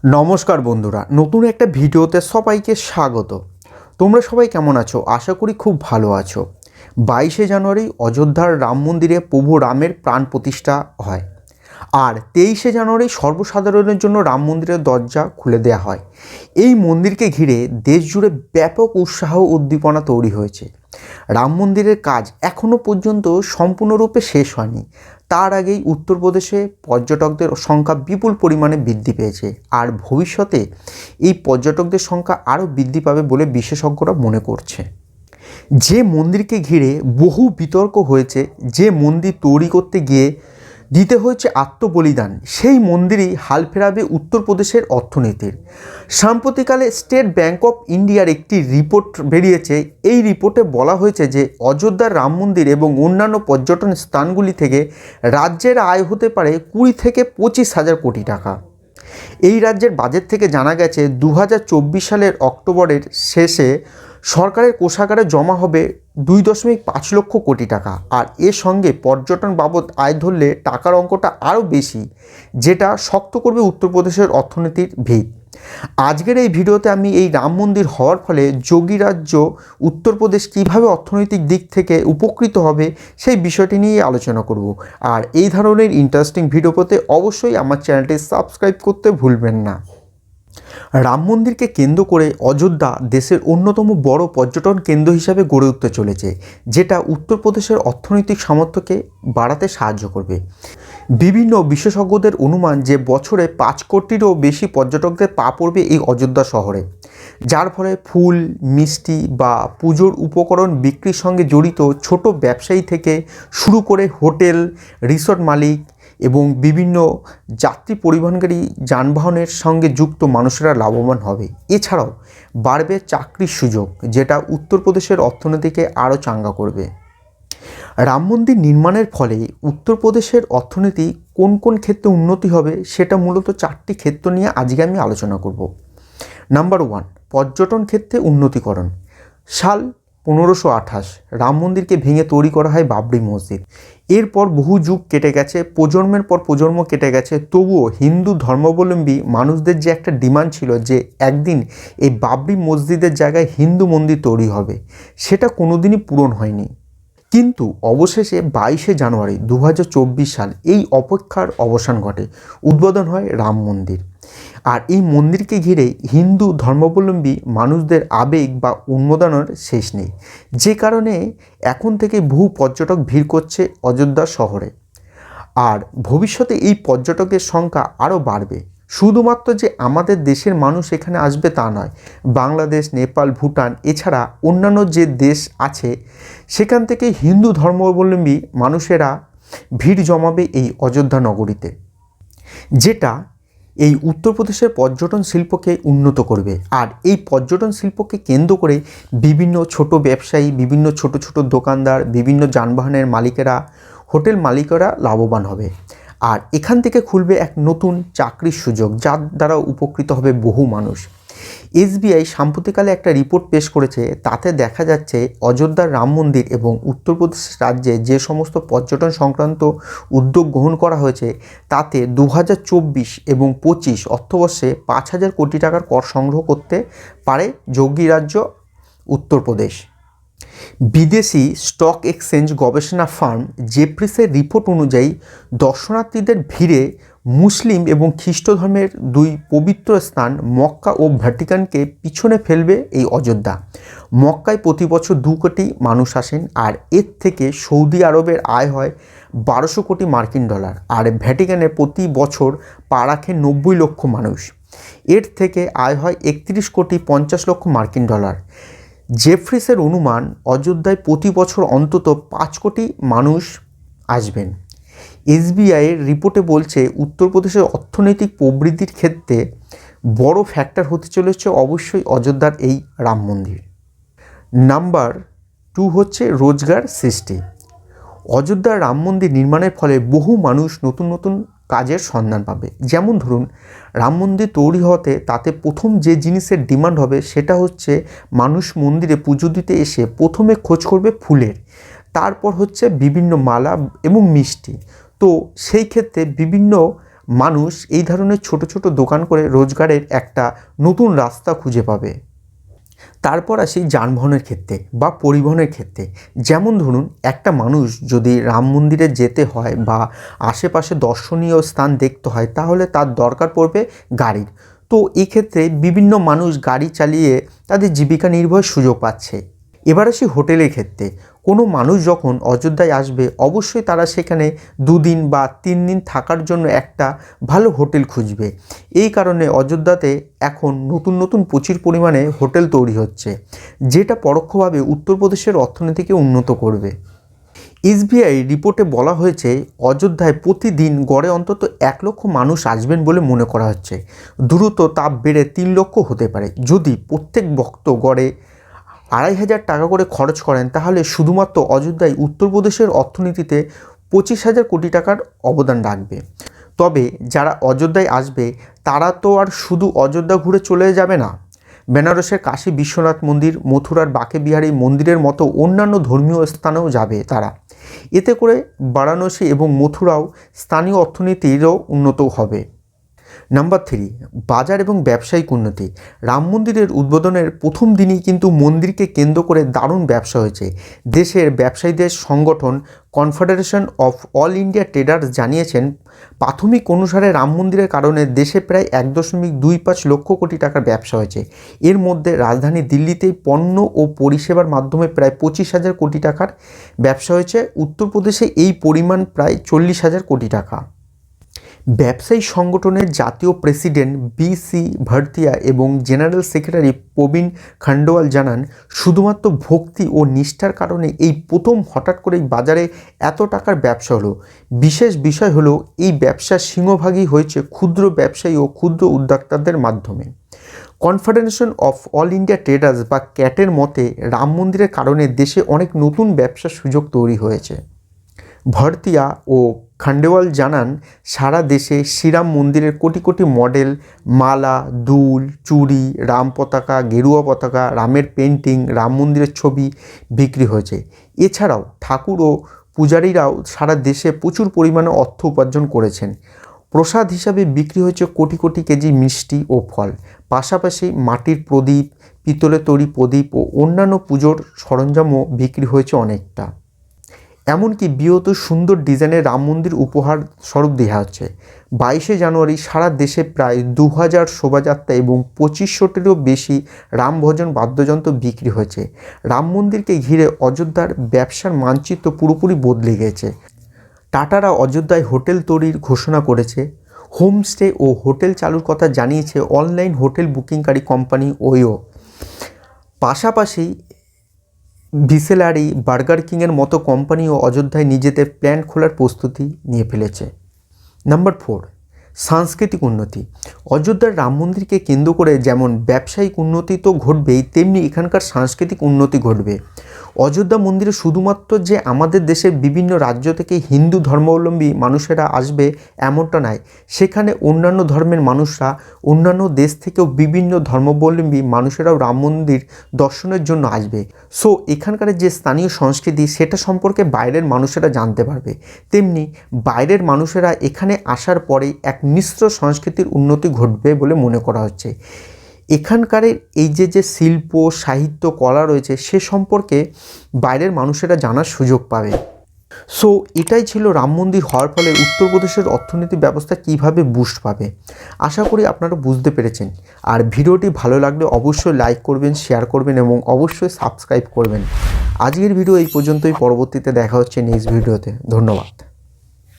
নমস্কার বন্ধুরা, নতুন একটা ভিডিওতে সবাইকে স্বাগত। তোমরা সবাই কেমন আছো? আশা করি খুব ভালো আছো। 22শে জানুয়ারি অযোধ্যার রাম মন্দিরে প্রভু রামের প্রাণ প্রতিষ্ঠা হয়, আর 23শে জানুয়ারি সর্বসাধারণের জন্য রাম মন্দিরের দরজা খুলে দেওয়া হয়। এই মন্দিরকে ঘিরে দেশ জুড়ে ব্যাপক উৎসাহ উদ্দীপনা তৈরি হয়েছে। রাম মন্দিরের কাজ এখনও পর্যন্ত সম্পূর্ণরূপে শেষ হয়নি। তার আগেই উত্তরপ্রদেশে পর্যটকদের সংখ্যা বিপুল পরিমাণে বৃদ্ধি পেয়েছে, আর ভবিষ্যতে এই পর্যটকদের সংখ্যা আরও বৃদ্ধি পাবে বলে বিশেষজ্ঞরা মনে করছে। যে মন্দিরকে ঘিরে বহু বিতর্ক হয়েছে, যে মন্দির তৈরি করতে গিয়ে দিতে হয়েছে আত্মবলিদান, সেই মন্দিরই হাল ফেরাবে উত্তরপ্রদেশের অর্থনীতির। সাম্প্রতিককালে স্টেট ব্যাঙ্ক অফ ইন্ডিয়ার একটি রিপোর্ট বেরিয়েছে। এই রিপোর্টে বলা হয়েছে যে অযোধ্যার রাম মন্দির এবং অন্যান্য পর্যটন স্থানগুলি থেকে রাজ্যের আয় হতে পারে 20 থেকে 25,000 কোটি টাকা। এই রাজ্যের বাজেট থেকে জানা গেছে 2024 সালের অক্টোবরের শেষে সরকারের কোষাগারে জমা হবে 2.5 লক্ষ কোটি টাকা। আর এর সঙ্গে পর্যটন বাবদ আয় ধরলে টাকার অঙ্কটা আরও বেশি, যেটা শক্ত করবে উত্তরপ্রদেশের অর্থনীতির ভিত। আজকের এই ভিডিওতে আমি এই রাম মন্দির হওয়ার ফলে যোগী রাজ্য উত্তরপ্রদেশ কীভাবে অর্থনৈতিক দিক থেকে উপকৃত হবে সেই বিষয়টি নিয়ে আলোচনা করব। আর এই ধরনের ইন্টারেস্টিং ভিডিও পেতে অবশ্যই আমার চ্যানেলটি সাবস্ক্রাইব করতে ভুলবেন না। রাম মন্দিরকে কেন্দ্র করে অযোধ্যা দেশের অন্যতম বড় পর্যটন কেন্দ্র হিসাবে গড়ে উঠতে চলেছে, যেটা উত্তরপ্রদেশের অর্থনৈতিক সামর্থ্যকে বাড়াতে সাহায্য করবে। বিভিন্ন বিশেষজ্ঞদের অনুমান যে বছরে 5 কোটিরও বেশি পর্যটকদের পা পড়বে এই অযোধ্যা শহরে, যার ফলে ফুল, মিষ্টি বা পুজোর উপকরণ বিক্রির সঙ্গে জড়িত ছোট ব্যবসায়ী থেকে শুরু করে হোটেল, রিসর্ট মালিক এবং বিভিন্ন যাত্রী পরিবহনকারী যানবাহনের সঙ্গে যুক্ত মানুষেরা লাভবান হবে। এছাড়াও বাড়বে চাকরির সুযোগ, যেটা উত্তরপ্রদেশের অর্থনীতিকে আরও চাঙ্গা করবে। রাম মন্দির নির্মাণের ফলে উত্তরপ্রদেশের অর্থনীতি কোন কোন ক্ষেত্রে উন্নতি হবে, সেটা মূলত 4টি ক্ষেত্র নিয়ে আজকে আমি আলোচনা করব। নাম্বার 1, পর্যটন ক্ষেত্রে উন্নতিকরণ। সাল 1528 রাম মন্দিরকে ভেঙে তৈরি করা হয় বাবরি মসজিদ। এরপর বহু যুগ কেটে গেছে, প্রজন্মের পর প্রজন্ম কেটে গেছে, তবুও হিন্দু ধর্মাবলম্বী মানুষদের যে একটা ডিমান্ড ছিল যে একদিন এই বাবরি মসজিদের জায়গায় হিন্দু মন্দির তৈরি হবে, সেটা কোনোদিনই পূরণ হয়নি। কিন্তু অবশেষে 22শে জানুয়ারি 2024 সাল এই অপেক্ষার অবসান ঘটে, উদ্বোধন হয় রাম মন্দির। আর এই মন্দিরকে ঘিরে হিন্দু ধর্মাবলম্বী মানুষদের আবেগ বা উন্মাদনার শেষ নেই, যে কারণে এখন থেকে বহু পর্যটক ভিড় করছে অযোধ্যা শহরে। আর ভবিষ্যতে এই পর্যটকের সংখ্যা আরও বাড়বে। শুধুমাত্র যে আমাদের দেশের মানুষ এখানে আসবে তা নয়, বাংলাদেশ, নেপাল, ভুটান এছাড়া অন্যান্য যে দেশ আছে সেখান থেকে হিন্দু ধর্মাবলম্বী মানুষেরা ভিড় জমাবে এই অযোধ্যা নগরীতে, যেটা এই উত্তরপ্রদেশের পর্যটন শিল্পকে উন্নত করবে। আর এই পর্যটন শিল্পকে কেন্দ্র করে বিভিন্ন ছোট ব্যবসায়ী, বিভিন্ন ছোট ছোট দোকানদার, বিভিন্ন যানবাহনের মালিকেরা, হোটেল মালিকেরা লাভবান হবে। আর এখান থেকে খুলবে এক নতুন চাকরির সুযোগ, যার দ্বারা উপকৃত হবে বহু মানুষ। এসবিআই সাম্প্রতিককালে একটা রিপোর্ট পেশ করেছে, তাতে দেখা যাচ্ছে অযোধ্যার রাম মন্দির এবং উত্তরপ্রদেশ রাজ্যে যে সমস্ত পর্যটন সংক্রান্ত উদ্যোগ গ্রহণ করা হয়েছে, তাতে 2024 এবং 25 অর্থবর্ষে 5,000 কোটি টাকার কর সংগ্রহ করতে পারে যোগী রাজ্য উত্তরপ্রদেশ। বিদেশি স্টক এক্সচেঞ্জ গবেষণা ফার্ম জেফ্রিসের রিপোর্ট অনুযায়ী দর্শনার্থীদের ভিড়ে মুসলিম এবং খ্রিস্ট ধর্মের দুই পবিত্র স্থান মক্কা ও ভ্যাটিকানকে পিছনে ফেলবে এই অযোধ্যা। মক্কায় প্রতি বছর 2 কোটি মানুষ আসেন, আর এর থেকে সৌদি আরবের আয় হয় 1200 কোটি মার্কিন ডলার, আর ভ্যাটিকানে প্রতি বছর পা রাখে 90 লক্ষ মানুষ। এর থেকে আয় হয় 31 কোটি 50 লক্ষ মার্কিন ডলার। জেফ্রিসের অনুমান অযোধ্যায় প্রতি বছর অন্তত 5 কোটি মানুষ আসবেন। এসবিআইয়ের রিপোর্টে বলছে উত্তরপ্রদেশের অর্থনৈতিক প্রবৃদ্ধির ক্ষেত্রে বড় ফ্যাক্টর হতে চলেছে অবশ্যই অযোধ্যার এই রাম মন্দির। নাম্বার 2 হচ্ছে রোজগার সৃষ্টি। অযোধ্যার রাম মন্দির নির্মাণের ফলে বহু মানুষ নতুন নতুন কাজের সন্ধান পাবে। যেমন ধরুন, রাম মন্দির তৈরি হতে তাতে প্রথম যে জিনিসের ডিমান্ড হবে সেটা হচ্ছে মানুষ মন্দিরে পুজো দিতে এসে প্রথমে খোঁজ করবে ফুলের, তারপর হচ্ছে বিভিন্ন মালা এবং মিষ্টি। তো সেই ক্ষেত্রে বিভিন্ন মানুষ এই ধরনের ছোট ছোট দোকান করে রোজগারের একটা নতুন রাস্তা খুঁজে পাবে। তারপর আসি যানবাহনের ক্ষেত্রে বা পরিবহনের ক্ষেত্রে। যেমন ধরুন, একটা মানুষ যদি রাম মন্দিরে যেতে হয় বা আশেপাশে দর্শনীয় স্থান দেখতে হয়, তাহলে তার দরকার পড়বে গাড়ির। তো এক্ষেত্রে বিভিন্ন মানুষ গাড়ি চালিয়ে তাদের জীবিকা নির্বাহের সুযোগ পাচ্ছে। এবার আসি হোটেলের ক্ষেত্রে। কোনো মানুষ যখন অযোধ্যায় আসবে, অবশ্যই তারা সেখানে 2 দিন বা 3 দিন থাকার জন্য একটা ভালো হোটেল খুঁজবে। এই কারণে অযোধ্যাতে এখন নতুন নতুন প্রচুর পরিমাণে হোটেল তৈরি হচ্ছে, যেটা পরোক্ষভাবে উত্তরপ্রদেশের অর্থনীতিকে উন্নত করবে। এসবিআই রিপোর্টে বলা হয়েছে, অযোধ্যায় প্রতিদিন গড়ে অন্তত 1 লক্ষ মানুষ আসবেন বলে মনে করা হচ্ছে। দ্রুত তা বেড়ে 3 লক্ষ হতে পারে। যদি প্রত্যেক ভক্ত গড়ে 2,500 টাকা করে খরচ করেন, তাহলে শুধুমাত্র অযোধ্যায় উত্তরপ্রদেশের অর্থনীতিতে 25,000 কোটি টাকার অবদান রাখবে। তবে যারা অযোধ্যায় আসবে, তারা তো আর শুধু অযোধ্যা ঘুরে চলে যাবে না। বেনারসের কাশী বিশ্বনাথ মন্দির, মথুরার বাঁকে বিহারী মন্দিরের মতো অন্যান্য ধর্মীয় স্থানেও যাবে তারা। এতে করে বারাণসী এবং মথুরাও স্থানীয় অর্থনীতিরও উন্নত হবে। নাম্বার 3, বাজার এবং ব্যবসায়িক উন্নতি। রাম মন্দিরের উদ্বোধনের প্রথম দিনই কিন্তু মন্দিরকে কেন্দ্র করে দারুণ ব্যবসা হয়েছে। দেশের ব্যবসায়ীদের সংগঠন confederation of all India traders জানিয়েছেন, প্রাথমিক অনুসারে রাম মন্দিরের কারণে দেশে প্রায় 1.25 লক্ষ কোটি টাকার ব্যবসা হয়েছে। এর মধ্যে রাজধানী দিল্লিতেই পণ্য ও পরিষেবার মাধ্যমে প্রায় 25,000 কোটি টাকার ব্যবসা হয়েছে। উত্তরপ্রদেশে এই পরিমাণ প্রায় 40,000 কোটি টাকা। ব্যবসায়ী সংগঠনের জাতীয় প্রেসিডেন্ট BC ভারতিয়া এবং জেনারেল সেক্রেটারি প্রবীণ খান্ডোয়াল জানান, শুধুমাত্র ভক্তি ও নিষ্ঠার কারণে এই প্রথম হঠাৎ করেই বাজারে এত টাকার ব্যবসা হলো। বিশেষ বিষয় হলো, এই ব্যবসার সিংহভাগই হয়েছে ক্ষুদ্র ব্যবসায়ী ও ক্ষুদ্র উদ্যোক্তাদের মাধ্যমে। Confederation of all India traders বা ক্যাটের মতে, রাম মন্দিরের কারণে দেশে অনেক নতুন ব্যবসার সুযোগ তৈরি হয়েছে। ভারতিয়া ও খান্ডেওয়াল জানান, সারা দেশে শ্রীরাম মন্দিরের কোটি কোটি মডেল, মালা, দুল, চুড়ি, রাম পতাকা, গেরুয়া পতাকা, রামের পেন্টিং, রাম মন্দিরের ছবি বিক্রি হয়েছে। এছাড়াও ঠাকুর ও পূজারীরাও সারা দেশে প্রচুর পরিমাণে অর্থ উপার্জন করেছেন। প্রসাদ হিসাবে বিক্রি হয়েছে কোটি কোটি কেজি মিষ্টি ও ফল। পাশাপাশি মাটির প্রদীপ, পিতলের তৈরি প্রদীপ ও অন্যান্য পুজোর সরঞ্জামও বিক্রি হয়েছে অনেকটা। এমনকি বৃহৎ সুন্দর ডিজাইনের রাম মন্দির উপহার স্বরূপ দেওয়া হচ্ছে। 22শে জানুয়ারি সারা দেশে প্রায় 2000 শোভাযাত্রা এবং 2500টিরও বেশি রাম ভজন বাদ্যযন্ত্র বিক্রি হয়েছে। রাম মন্দিরকে ঘিরে অযোধ্যার ব্যবসার মানচিত্র পুরোপুরি বদলে গেছে। টাটারা অযোধ্যায় হোটেল তৈরির ঘোষণা করেছে। হোমস্টে ও হোটেল চালুর কথা জানিয়েছে অনলাইন হোটেল বুকিংকারী কোম্পানি ওয়ো। পাশাপাশি বিসেলারি, বার্গার কিংয়ের মতো কোম্পানিও অযোধ্যায় নিজেদের প্ল্যান্ট খোলার প্রস্তুতি নিয়ে ফেলেছে। নাম্বার 4, সাংস্কৃতিক উন্নতি। অযোধ্যার রাম মন্দিরকে কেন্দ্র করে যেমন ব্যবসায়িক উন্নতি তো ঘটবেই, তেমনি এখানকার সাংস্কৃতিক উন্নতি ঘটবে। অযোধ্যা মন্দিরে শুধুমাত্র যে আমাদের দেশের বিভিন্ন রাজ্য থেকে হিন্দু ধর্মাবলম্বী মানুষেরা আসবে এমনটা নয়, সেখানে অন্যান্য ধর্মের মানুষরা, অন্যান্য দেশ থেকেও বিভিন্ন ধর্মাবলম্বী মানুষেরাও রাম মন্দির দর্শনের জন্য আসবে। সো এখানকার যে স্থানীয় সংস্কৃতি, সেটা সম্পর্কে বাইরের মানুষেরা জানতে পারবে। তেমনি বাইরের মানুষেরা এখানে আসার পরে এক মিশ্র সংস্কৃতির উন্নতি ঘটবে বলে মনে করা হচ্ছে। এখানকার এই যে শিল্প, সাহিত্য, কলা রয়েছে, সে সম্পর্কে বাইরের মানুষেরা জানার সুযোগ পাবে। সো এটাই ছিল রাম মন্দির হওয়ার ফলে উত্তরপ্রদেশের অর্থনীতি ব্যবস্থা কিভাবে বুস্ট পাবে। আশা করি আপনারা বুঝতে পেরেছেন। আর ভিডিওটি ভালো লাগলে অবশ্যই লাইক করবেন, শেয়ার করবেন এবং অবশ্যই সাবস্ক্রাইব করবেন। আজকের ভিডিও এই পর্যন্তই। পরবর্তীতে দেখা হচ্ছে নেক্সট ভিডিওতে। ধন্যবাদ।